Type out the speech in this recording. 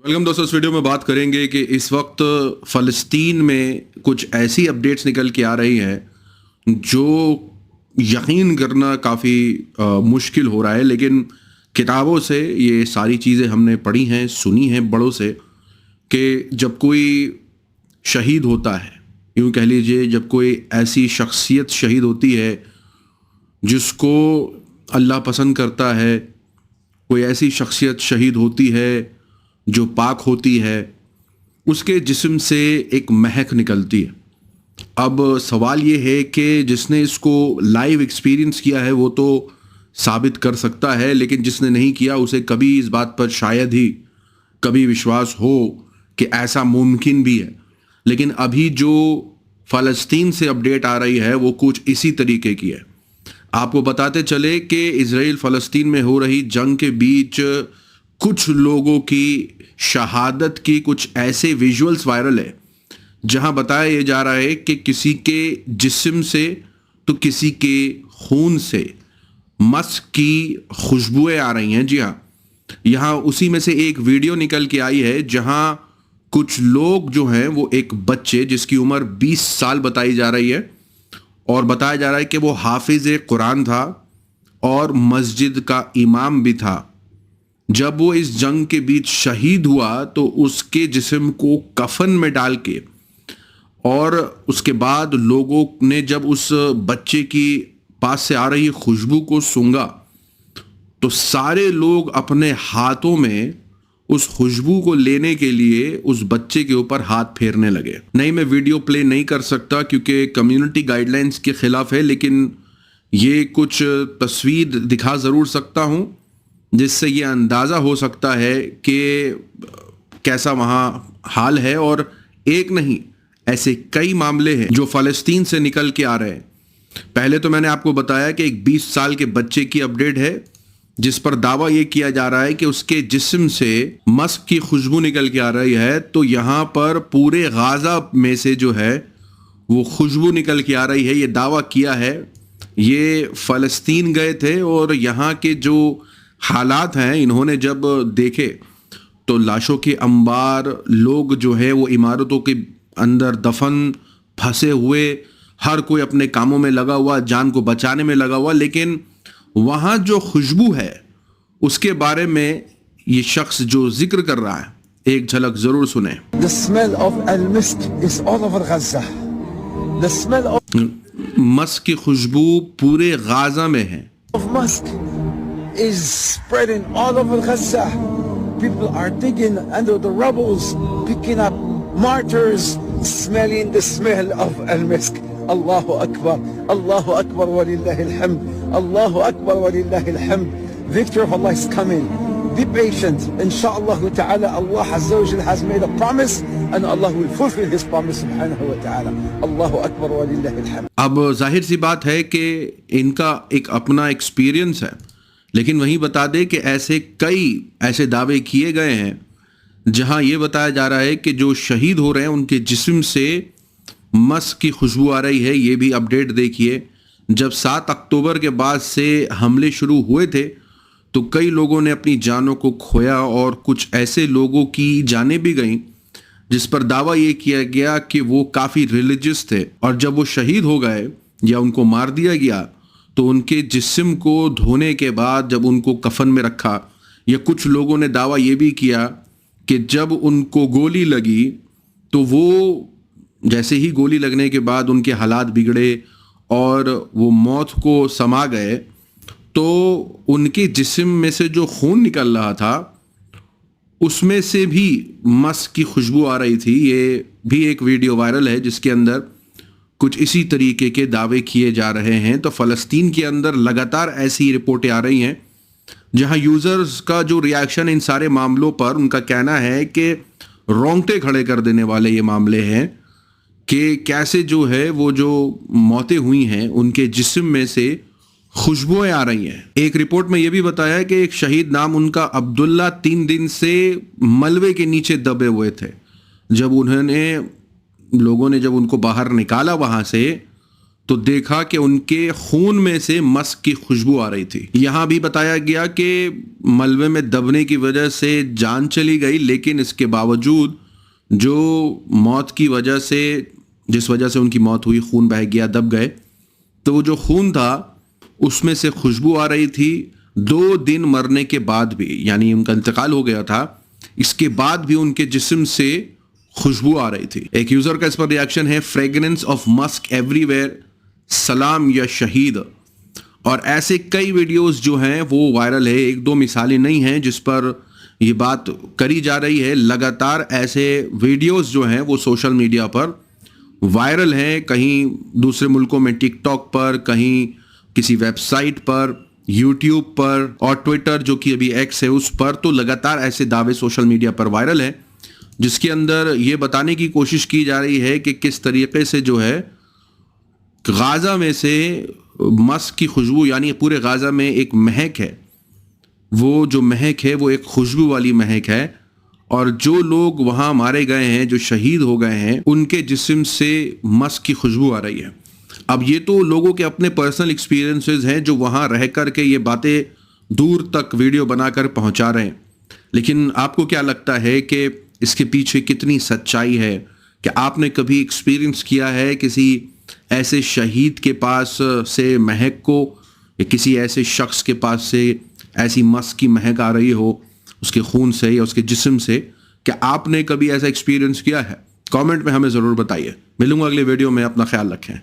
Welcome दोस्तों। इस video में बात करेंगे कि इस वक्त फ़लस्तीन में कुछ ऐसी अपडेट्स निकल के आ रही हैं जो यकीन करना काफ़ी मुश्किल हो रहा है, लेकिन किताबों से ये सारी चीज़ें हमने पढ़ी हैं, सुनी हैं बड़ों से कि जब कोई शहीद होता है, यूँ कह लीजिए जब कोई ऐसी शख्सियत शहीद होती है जिसको अल्लाह पसंद करता है, कोई ऐसी शख्सियत शहीद होती है जो पाक होती है, उसके जिस्म से एक महक निकलती है। अब सवाल ये है कि जिसने इसको लाइव एक्सपीरियंस किया है वो तो साबित कर सकता है, लेकिन जिसने नहीं किया उसे कभी इस बात पर शायद ही कभी विश्वास हो कि ऐसा मुमकिन भी है। लेकिन अभी जो फ़लस्तीन से अपडेट आ रही है वो कुछ इसी तरीके की है। आपको बताते चले कि इजराइल फ़लस्तीन में हो रही जंग के बीच कुछ लोगों की शहादत की कुछ ऐसे विजुअल्स वायरल है जहां बताया यह जा रहा है कि किसी के जिस्म से तो किसी के खून से मस्क की खुशबुएं आ रही हैं। जी हाँ, यहाँ उसी में से एक वीडियो निकल के आई है जहां कुछ लोग जो हैं वो एक बच्चे जिसकी उम्र 20 साल बताई जा रही है और बताया जा रहा है कि वो हाफिज कुरान था और मस्जिद का इमाम भी था। जब वो इस जंग के बीच शहीद हुआ तो उसके जिस्म को कफन में डाल के और उसके बाद लोगों ने जब उस बच्चे की पास से आ रही खुशबू को सूंघा तो सारे लोग अपने हाथों में उस खुशबू को लेने के लिए उस बच्चे के ऊपर हाथ फेरने लगे। नहीं, मैं वीडियो प्ले नहीं कर सकता क्योंकि कम्युनिटी गाइडलाइंस के खिलाफ है, लेकिन ये कुछ तस्वीर दिखा ज़रूर सकता हूँ जिससे ये अंदाज़ा हो सकता है कि कैसा वहाँ हाल है। और एक नहीं, ऐसे कई मामले हैं जो फ़लस्तीन से निकल के आ रहे हैं। पहले तो मैंने आपको बताया कि एक 20 साल के बच्चे की अपडेट है जिस पर दावा ये किया जा रहा है कि उसके जिस्म से मस्क की खुशबू निकल के आ रही है। तो यहाँ पर पूरे गाज़ा में से जो है वो खुशबू निकल के आ रही है, ये दावा किया है। ये फ़लस्तीन गए थे और यहाँ के जो हालात हैं इन्होंने जब देखे तो लाशों के अंबार, लोग जो है वो इमारतों के अंदर दफन, फंसे हुए, हर कोई अपने कामों में लगा हुआ, जान को बचाने में लगा हुआ, लेकिन वहाँ जो खुशबू है उसके बारे में ये शख्स जो जिक्र कर रहा है, एक झलक जरूर सुने। The smell of al-misk is all over Gaza. The smell Musk की खुशबू पूरे गाजा में है। of musk is spreading all over Gaza. People are digging under the rubbles, picking up martyrs, smelling the smell of al-misk. Allahu Akbar, Allahu Akbar wa lillahi alhamd, Allahu Akbar wa lillahi alhamd. Victory of Allah is coming. Be patient. Inshallah ta'ala, Allah Azza wa Jalla has made a promise and Allah will fulfill his promise subhanahu wa ta'ala. Allahu Akbar wa lillahi alhamd. अब जाहिर सी बात है कि इनका एक अपना experience है, लेकिन वहीं बता दें कि ऐसे कई ऐसे दावे किए गए हैं जहां ये बताया जा रहा है कि जो शहीद हो रहे हैं उनके जिस्म से मस्क की खुशबू आ रही है। ये भी अपडेट देखिए। जब 7 अक्टूबर के बाद से हमले शुरू हुए थे तो कई लोगों ने अपनी जानों को खोया और कुछ ऐसे लोगों की जानें भी गईं जिस पर दावा ये किया गया कि वो काफ़ी रिलीजियस थे, और जब वो शहीद हो गए या उनको मार दिया गया तो उनके जिस्म को धोने के बाद जब उनको कफन में रखा, या कुछ लोगों ने दावा ये भी किया कि जब उनको गोली लगी तो वो जैसे ही गोली लगने के बाद उनके हालात बिगड़े और वो मौत को समा गए, तो उनके जिस्म में से जो खून निकल रहा था उसमें से भी मस्क की खुशबू आ रही थी। ये भी एक वीडियो वायरल है जिसके अंदर कुछ इसी तरीके के दावे किए जा रहे हैं। तो फ़लस्तीन के अंदर लगातार ऐसी रिपोर्टें आ रही हैं जहां यूज़र्स का जो रिएक्शन इन सारे मामलों पर, उनका कहना है कि रोंगटे खड़े कर देने वाले ये मामले हैं कि कैसे जो है वो जो मौतें हुई हैं उनके जिस्म में से खुशबुएं आ रही हैं। एक रिपोर्ट में ये भी बताया है कि एक शहीद नाम उनका अब्दुल्ला 3 दिन से मलबे के नीचे दबे हुए थे। जब लोगों ने जब उनको बाहर निकाला वहाँ से तो देखा कि उनके खून में से मस्क की खुशबू आ रही थी। यहाँ भी बताया गया कि मलबे में दबने की वजह से जान चली गई, लेकिन इसके बावजूद जो मौत की वजह से, जिस वजह से उनकी मौत हुई, खून बह गया, दब गए, तो वो जो खून था उसमें से खुशबू आ रही थी 2 दिन मरने के बाद भी, यानी उनका इंतकाल हो गया था, इसके बाद भी उनके जिस्म से खुशबू आ रही थी। एक यूजर का इस पर रिएक्शन है, फ्रेग्रेंस ऑफ मस्क एवरीवेयर, सलाम या शहीद। और ऐसे कई वीडियोस जो हैं वो वायरल है, 1-2 मिसालें नहीं हैं जिस पर ये बात करी जा रही है। लगातार ऐसे वीडियोस जो हैं वो सोशल मीडिया पर वायरल हैं, कहीं दूसरे मुल्कों में टिकटॉक पर, कहीं किसी वेबसाइट पर, यूट्यूब पर और ट्विटर जो कि अभी एक्स है उस पर। तो लगातार ऐसे दावे सोशल मीडिया पर वायरल है जिसके अंदर ये बताने की कोशिश की जा रही है कि किस तरीके से जो है गाजा में से मस्क की खुशबू, यानी पूरे गाजा में एक महक है, वो जो महक है वो एक खुशबू वाली महक है, और जो लोग वहां मारे गए हैं, जो शहीद हो गए हैं, उनके जिस्म से मस्क की खुशबू आ रही है। अब ये तो लोगों के अपने पर्सनल एक्सपीरियंसेस हैं जो वहां रह कर के ये बातें दूर तक वीडियो बनाकर पहुंचा रहे हैं, लेकिन आपको क्या लगता है कि इसके पीछे कितनी सच्चाई है? कि आपने कभी एक्सपीरियंस किया है किसी ऐसे शहीद के पास से महक को, या किसी ऐसे शख्स के पास से ऐसी मस्क की महक आ रही हो उसके खून से या उसके जिस्म से? क्या आपने कभी ऐसा एक्सपीरियंस किया है? कमेंट में हमें ज़रूर बताइए। मिलूंगा अगले वीडियो में, अपना ख्याल रखें।